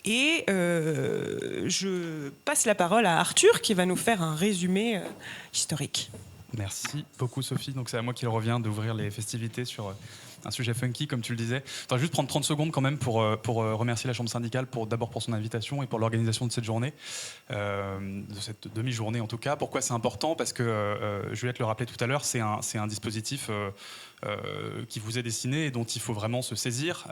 Et je passe la parole à Arthur qui va nous faire un résumé historique. Merci beaucoup Sophie, donc c'est à moi qu'il revient d'ouvrir les festivités sur un sujet funky comme tu le disais. Je voudrais juste prendre 30 secondes quand même pour remercier la Chambre syndicale d'abord pour son invitation et pour l'organisation de cette journée, de cette demi-journée en tout cas. Pourquoi c'est important? Parce que Juliette le rappelait tout à l'heure, c'est un dispositif qui vous est destiné et dont il faut vraiment se saisir.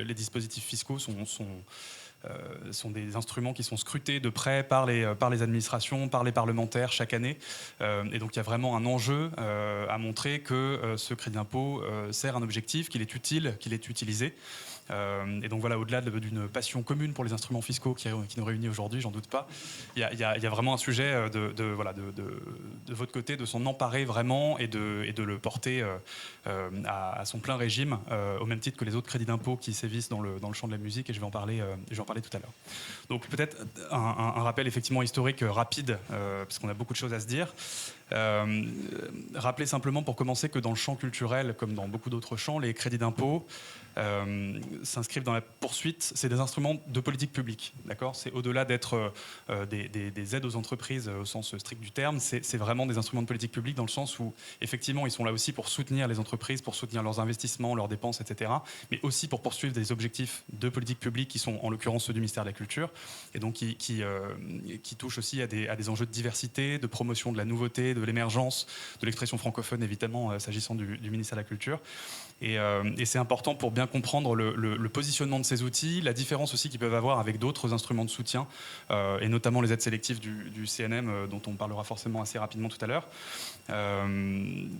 Les dispositifs fiscaux sont des instruments qui sont scrutés de près par les administrations, par les parlementaires chaque année. Et donc il y a vraiment un enjeu à montrer que ce crédit d'impôt sert un objectif, qu'il est utile, qu'il est utilisé. Et donc voilà, au-delà d'une passion commune pour les instruments fiscaux qui nous réunit aujourd'hui, j'en doute pas, il y a vraiment un sujet de votre côté, de s'en emparer vraiment et de le porter à son plein régime, au même titre que les autres crédits d'impôt qui sévissent dans le champ de la musique, et je vais en parler tout à l'heure. Donc peut-être un rappel effectivement historique rapide, parce qu'on a beaucoup de choses à se dire. Rappeler simplement pour commencer que dans le champ culturel, comme dans beaucoup d'autres champs, les crédits d'impôt s'inscrivent dans la poursuite, c'est des instruments de politique publique, d'accord ? C'est au-delà d'être des aides aux entreprises au sens strict du terme, c'est vraiment des instruments de politique publique dans le sens où effectivement ils sont là aussi pour soutenir les entreprises, pour soutenir leurs investissements, leurs dépenses, etc., mais aussi pour poursuivre des objectifs de politique publique qui sont en l'occurrence ceux du ministère de la Culture, et donc qui touchent aussi à des enjeux de diversité, de promotion de la nouveauté, de l'émergence, de l'expression francophone évidemment, s'agissant du ministère de la Culture. Et c'est important pour bien comprendre le positionnement de ces outils, la différence aussi qu'ils peuvent avoir avec d'autres instruments de soutien, et notamment les aides sélectives du CNM, dont on parlera forcément assez rapidement tout à l'heure.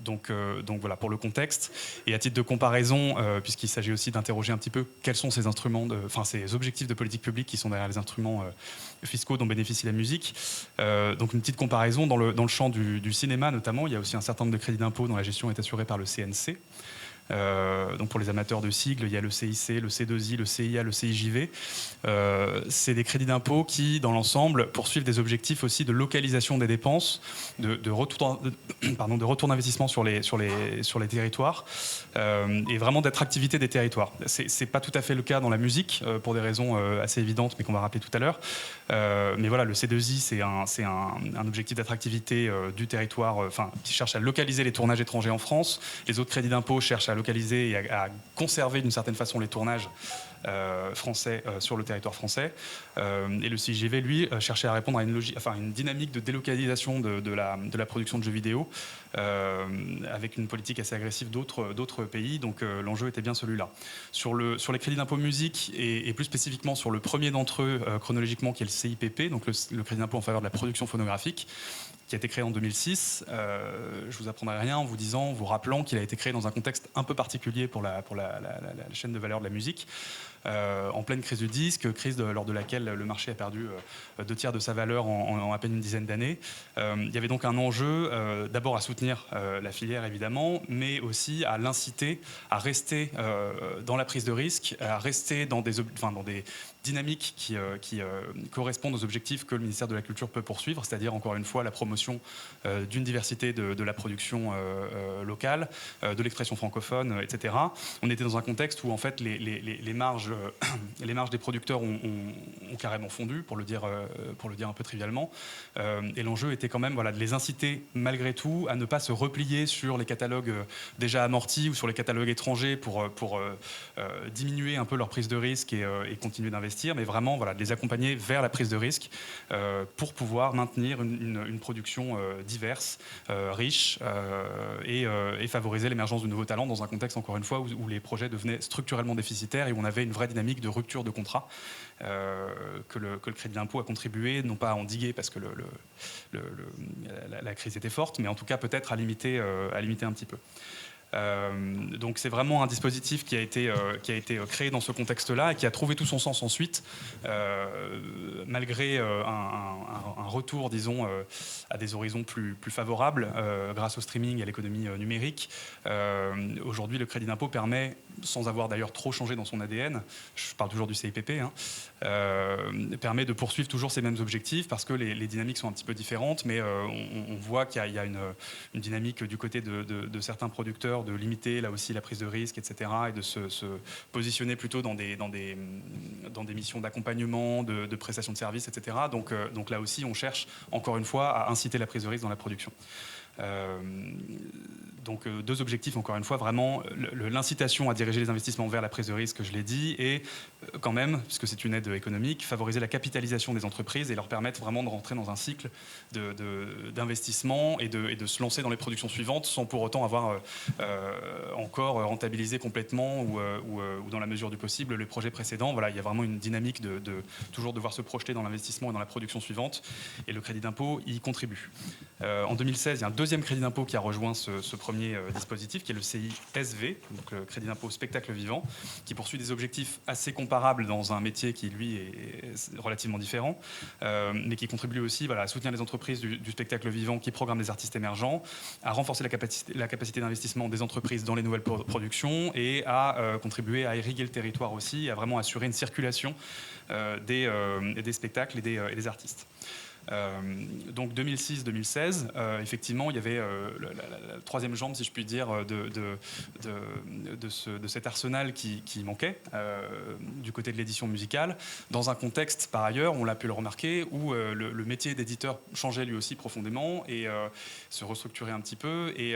Donc voilà pour le contexte. Et à titre de comparaison, puisqu'il s'agit aussi d'interroger un petit peu quels sont ces instruments, ces objectifs de politique publique qui sont derrière les instruments fiscaux dont bénéficie la musique. Donc une petite comparaison, dans le champ du cinéma notamment, il y a aussi un certain nombre de crédits d'impôt dont la gestion est assurée par le CNC. Donc pour les amateurs de sigles, il y a le CIC, le C2I, le CIA, le CIJV. C'est des crédits d'impôt qui, dans l'ensemble, poursuivent des objectifs aussi de localisation des dépenses, de retour d'investissement sur les territoires, et vraiment d'attractivité des territoires. C'est pas tout à fait le cas dans la musique, pour des raisons assez évidentes, mais qu'on va rappeler tout à l'heure. Mais voilà, le C2I, c'est un objectif d'attractivité du territoire, qui cherche à localiser les tournages étrangers en France. Les autres crédits d'impôt cherchent à localiser et à conserver d'une certaine façon les tournages français sur le territoire français. Et le CIGV, lui, cherchait à répondre à une dynamique de délocalisation de la production de jeux vidéo, avec une politique assez agressive d'autres pays. Donc l'enjeu était bien celui-là. Sur les crédits d'impôt musique, et plus spécifiquement sur le premier d'entre eux, chronologiquement, qui est le CIPP, donc le crédit d'impôt en faveur de la production phonographique, qui a été créé en 2006. Je vous apprendrai rien en vous rappelant qu'il a été créé dans un contexte un peu particulier pour la chaîne de valeur de la musique, en pleine crise du disque, lors de laquelle le marché a perdu 2/3 de sa valeur en à peine une dizaine d'années. Il y avait donc un enjeu d'abord à soutenir la filière évidemment, mais aussi à l'inciter à rester dans la prise de risque, à rester dans des dynamiques qui correspondent aux objectifs que le ministère de la Culture peut poursuivre, c'est-à-dire encore une fois la promotion d'une diversité de la production locale, de l'expression francophone, etc. On était dans un contexte où en fait les marges des producteurs ont carrément fondu, pour le dire un peu trivialement, et l'enjeu était quand même de les inciter malgré tout à ne pas se replier sur les catalogues déjà amortis ou sur les catalogues étrangers pour diminuer un peu leur prise de risque et continuer d'investir, mais vraiment de les accompagner vers la prise de risque pour pouvoir maintenir une production diverse, riche, et favoriser l'émergence de nouveaux talents dans un contexte, encore une fois, où les projets devenaient structurellement déficitaires et où on avait une vraie dynamique de rupture de contrat que le crédit d'impôt a contribué, non pas à endiguer parce que la crise était forte, mais en tout cas peut-être à limiter un petit peu. Donc c'est vraiment un dispositif qui a été créé dans ce contexte-là et qui a trouvé tout son sens ensuite, malgré un retour, disons, à des horizons plus favorables grâce au streaming et à l'économie numérique. Aujourd'hui, le crédit d'impôt permet, sans avoir d'ailleurs trop changé dans son ADN, je parle toujours du CIPP, permet de poursuivre toujours ces mêmes objectifs parce que les dynamiques sont un petit peu différentes, mais on voit qu'il y a une dynamique du côté de certains producteurs éditeurs de limiter là aussi la prise de risque, etc., et de se positionner plutôt dans des missions d'accompagnement, de prestation de services, etc. Donc là aussi, on cherche encore une fois à inciter la prise de risque dans la production. Donc deux objectifs, encore une fois, vraiment l'incitation à diriger les investissements vers la prise de risque, je l'ai dit, et quand même, puisque c'est une aide économique, favoriser la capitalisation des entreprises et leur permettre vraiment de rentrer dans un cycle d'investissement et de se lancer dans les productions suivantes sans pour autant avoir encore rentabilisé complètement ou dans la mesure du possible les projets précédents. Voilà, il y a vraiment une dynamique de toujours devoir se projeter dans l'investissement et dans la production suivante, et le crédit d'impôt y contribue. En 2016, il y a un deuxième crédit d'impôt qui a rejoint ce premier dispositif, qui est le CISV, donc le crédit d'impôt spectacle vivant, qui poursuit des objectifs assez comparables dans un métier qui, lui, est relativement différent, mais qui contribue aussi à soutenir les entreprises du spectacle vivant qui programment des artistes émergents, à renforcer la capacité d'investissement des entreprises dans les nouvelles productions et à contribuer à irriguer le territoire aussi, à vraiment assurer une circulation des spectacles et des artistes. Donc 2006-2016, effectivement, il y avait la troisième jambe, si je puis dire, de cet arsenal qui manquait du côté de l'édition musicale, dans un contexte, par ailleurs, on l'a pu le remarquer, où le métier d'éditeur changeait lui aussi profondément et se restructurait un petit peu et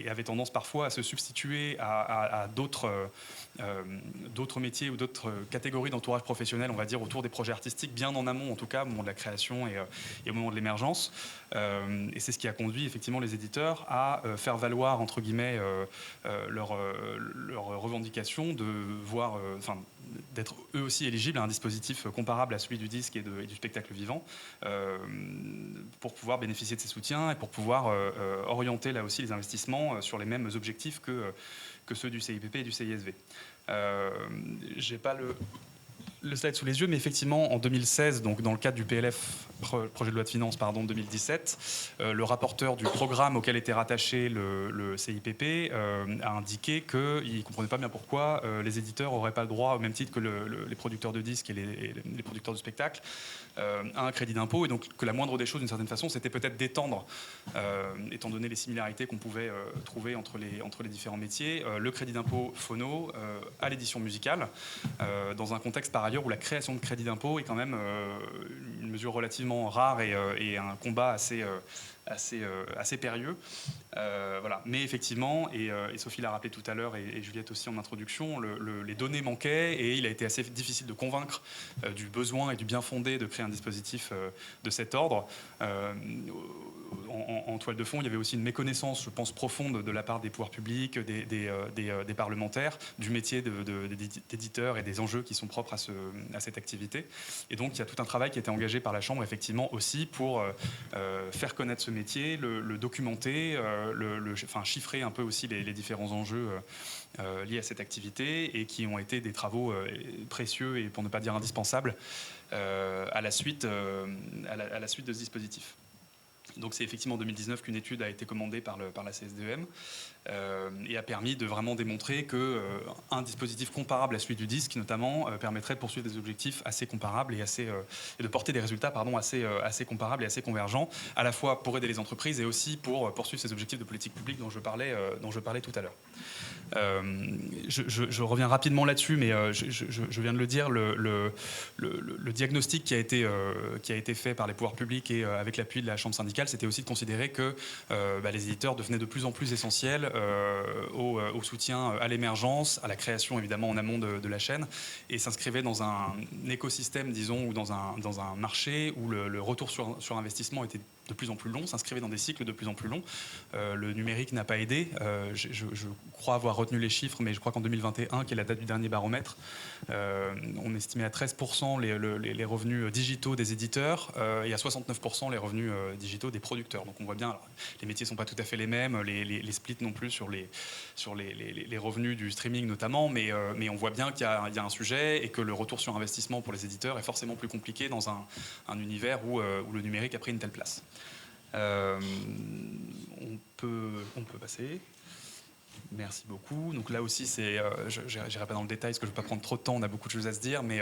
avait tendance parfois à se substituer à d'autres métiers ou d'autres catégories d'entourage professionnel, on va dire, autour des projets artistiques, bien en amont en tout cas, au moment de la création et au moment de l'émergence. Et c'est ce qui a conduit effectivement les éditeurs à faire valoir, entre guillemets, leur revendication de voir, d'être eux aussi éligibles à un dispositif comparable à celui du disque et du spectacle vivant, pour pouvoir bénéficier de ces soutiens et pour pouvoir orienter là aussi les investissements sur les mêmes objectifs que ceux du CIPP et du CISV. J'ai pas le slide sous les yeux, mais effectivement, en 2016, donc dans le cadre du PLF, projet de loi de finances, 2017, le rapporteur du programme auquel était rattaché le CIPP a indiqué qu'il ne comprenait pas bien pourquoi les éditeurs n'auraient pas le droit, au même titre que les producteurs de disques et les producteurs de spectacles, à un crédit d'impôt, et donc que la moindre des choses, d'une certaine façon, c'était peut-être d'étendre, étant donné les similarités qu'on pouvait trouver entre les différents métiers, le crédit d'impôt phono à l'édition musicale, dans un contexte par ailleurs où la création de crédit d'impôt est quand même une mesure relativement rare et un combat assez périlleux. Voilà. Mais effectivement, et Sophie l'a rappelé tout à l'heure, et Juliette aussi en introduction, les données manquaient et il a été assez difficile de convaincre du besoin et du bien fondé de créer un dispositif de cet ordre. En toile de fond, il y avait aussi une méconnaissance, je pense, profonde de la part des pouvoirs publics, des parlementaires, du métier d'éditeur et des enjeux qui sont propres à cette activité. Et donc, il y a tout un travail qui a été engagé par la Chambre, effectivement, aussi pour faire connaître ce métier, le documenter, chiffrer un peu aussi les différents enjeux liés à cette activité et qui ont été des travaux précieux et, pour ne pas dire indispensables, à la suite de ce dispositif. Donc c'est effectivement en 2019 qu'une étude a été commandée par la CSDEM et a permis de vraiment démontrer qu'un dispositif comparable à celui du disque, notamment, permettrait de poursuivre des objectifs assez comparables et de porter des résultats assez comparables et assez convergents, à la fois pour aider les entreprises et aussi pour poursuivre ces objectifs de politique publique dont je parlais tout à l'heure. Je reviens rapidement là-dessus, mais je viens de le dire, le diagnostic qui a été fait par les pouvoirs publics et avec l'appui de la Chambre syndicale, c'était aussi de considérer que les éditeurs devenaient de plus en plus essentiels au soutien à l'émergence, à la création évidemment en amont de la chaîne, et s'inscrivaient dans un écosystème, disons, ou dans un marché où le retour sur investissement était de plus en plus long, s'inscrivait dans des cycles de plus en plus longs. Le numérique n'a pas aidé. Je crois avoir retenu les chiffres, mais je crois qu'en 2021, qui est la date du dernier baromètre, on estimait à 13% les revenus digitaux des éditeurs et à 69% les revenus digitaux des producteurs. Donc on voit bien, alors, les métiers ne sont pas tout à fait les mêmes, les splits non plus sur les revenus du streaming notamment, mais on voit bien qu'il y a un sujet et que le retour sur investissement pour les éditeurs est forcément plus compliqué dans un univers où le numérique a pris une telle place. On peut passer. Merci beaucoup. Donc là aussi, je n'irai pas dans le détail parce que je ne veux pas prendre trop de temps, on a beaucoup de choses à se dire, mais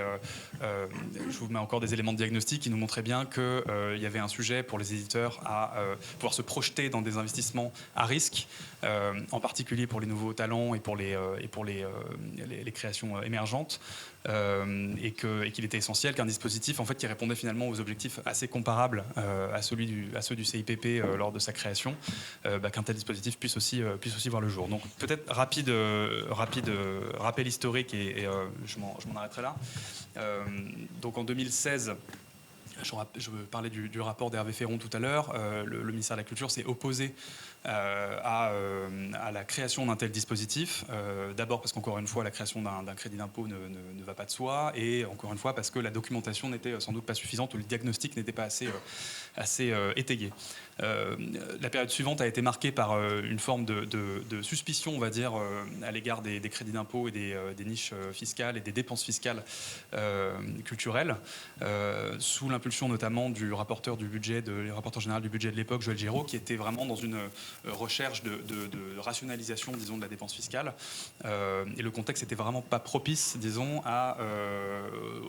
je vous mets encore des éléments de diagnostic qui nous montraient bien qu'il y avait un sujet pour les éditeurs à pouvoir se projeter dans des investissements à risque, en particulier pour les nouveaux talents et pour les créations émergentes. Et qu'il était essentiel qu'un dispositif en fait, qui répondait finalement aux objectifs assez comparables à ceux du CIPP lors de sa création, qu'un tel dispositif puisse aussi voir le jour. Donc peut-être rapide rappel historique et je m'en arrêterai là. Donc en 2016, je parlais du rapport d'Hervé Féron tout à l'heure. Le ministère de la Culture s'est opposé à la création d'un tel dispositif. D'abord parce qu'encore une fois, la création d'un crédit d'impôt ne va pas de soi, et encore une fois parce que la documentation n'était sans doute pas suffisante ou le diagnostic n'était pas assez étayé. La période suivante a été marquée par une forme de suspicion, on va dire, à l'égard des crédits d'impôt et des niches fiscales et des dépenses fiscales culturelles, sous l'impulsion notamment du rapporteur général du budget de l'époque, Joël Giraud, qui était vraiment dans une recherche de rationalisation, disons, de la dépense fiscale. Et le contexte n'était vraiment pas propice, disons,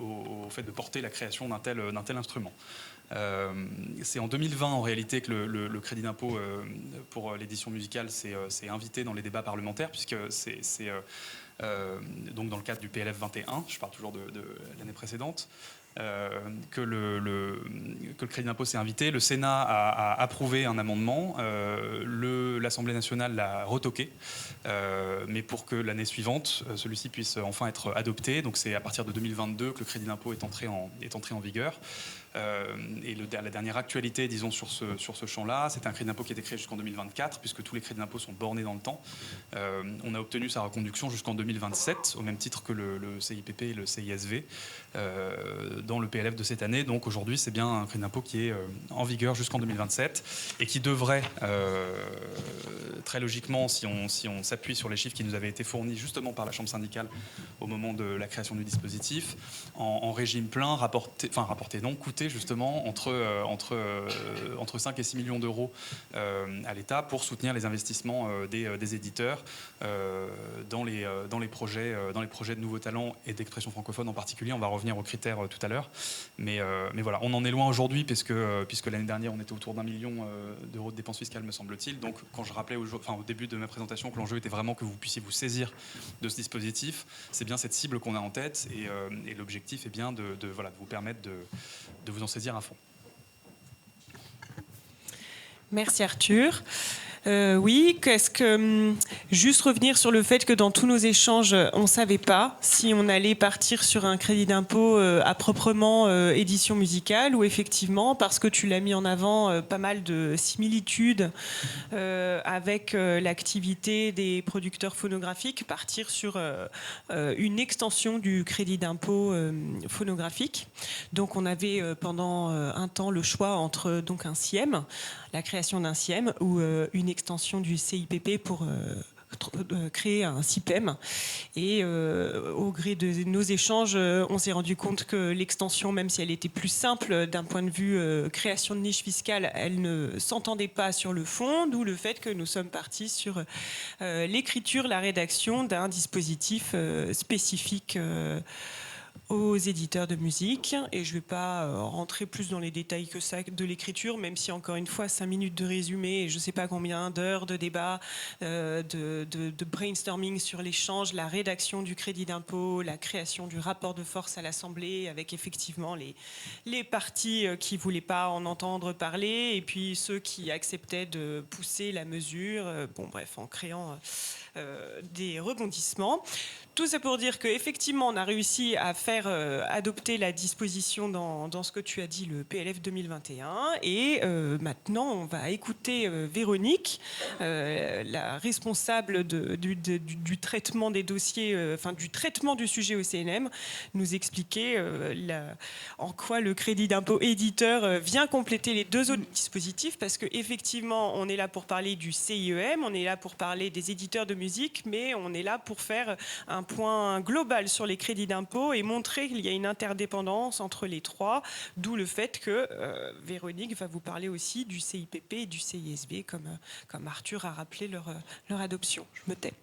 au fait de porter la création d'un tel instrument. C'est en 2020 en réalité que le crédit d'impôt pour l'édition musicale s'est invité dans les débats parlementaires, puisque c'est donc dans le cadre du PLF 21, je parle toujours de l'année précédente, que le crédit d'impôt s'est invité. Le Sénat a approuvé un amendement, l'Assemblée nationale l'a retoqué, mais pour que l'année suivante, celui-ci puisse enfin être adopté. Donc c'est à partir de 2022 que le crédit d'impôt est entré en vigueur. Et la dernière actualité, disons, sur ce champ-là, c'est un crédit d'impôt qui a été créé jusqu'en 2024, puisque tous les crédits d'impôt sont bornés dans le temps. On a obtenu sa reconduction jusqu'en 2027, au même titre que le CIPP et le CISV, dans le PLF de cette année. Donc aujourd'hui, c'est bien un crédit d'impôt qui est en vigueur jusqu'en 2027 et qui devrait, très logiquement, si on s'appuie sur les chiffres qui nous avaient été fournis justement par la Chambre syndicale au moment de la création du dispositif, en régime plein, coûter justement entre 5 et 6 millions d'euros à l'État pour soutenir les investissements des éditeurs dans les projets de nouveaux talents et d'expression francophone en particulier. On va revenir aux critères tout à l'heure. Mais voilà, on en est loin aujourd'hui puisque l'année dernière, on était autour d'1 million d'euros de dépenses fiscales, me semble-t-il. Donc quand je rappelais au début de ma présentation que l'enjeu était vraiment que vous puissiez vous saisir de ce dispositif, c'est bien cette cible qu'on a en tête et l'objectif est bien de vous permettre de vous en saisir à fond. Merci Arthur. Oui, juste revenir sur le fait que dans tous nos échanges, on ne savait pas si on allait partir sur un crédit d'impôt à proprement édition musicale ou effectivement, parce que tu l'as mis en avant, pas mal de similitudes avec l'activité des producteurs phonographiques, partir sur une extension du crédit d'impôt phonographique. Donc on avait pendant un temps le choix entre donc un CIEM, la création d'un CIEM, ou une extension du CIPP pour créer un CIPEM. Et au gré de nos échanges, on s'est rendu compte que l'extension, même si elle était plus simple d'un point de vue création de niche fiscale, elle ne s'entendait pas sur le fond, d'où le fait que nous sommes partis sur l'écriture, la rédaction d'un dispositif spécifique aux éditeurs de musique. Et je ne vais pas rentrer plus dans les détails que ça de l'écriture, même si encore une fois 5 minutes de résumé et je ne sais pas combien d'heures de débat, de brainstorming sur l'échange, la rédaction du crédit d'impôt, la création du rapport de force à l'Assemblée avec effectivement les partis qui ne voulaient pas en entendre parler et puis ceux qui acceptaient de pousser la mesure, bon bref, en créant des rebondissements. Tout ça pour dire qu'effectivement, on a réussi à faire adopter la disposition dans ce que tu as dit, le PLF 2021. Et maintenant, on va écouter Véronique, la responsable du traitement des dossiers, du traitement du sujet au CNM, nous expliquer en quoi le crédit d'impôt éditeur vient compléter les deux autres dispositifs, parce qu'effectivement, on est là pour parler du CIEM, on est là pour parler des éditeurs de musique, mais on est là pour faire un point global sur les crédits d'impôt et montrer qu'il y a une interdépendance entre les trois, d'où le fait que Véronique va vous parler aussi du CIPP et du CISV, comme Arthur a rappelé leur adoption. Je me tais.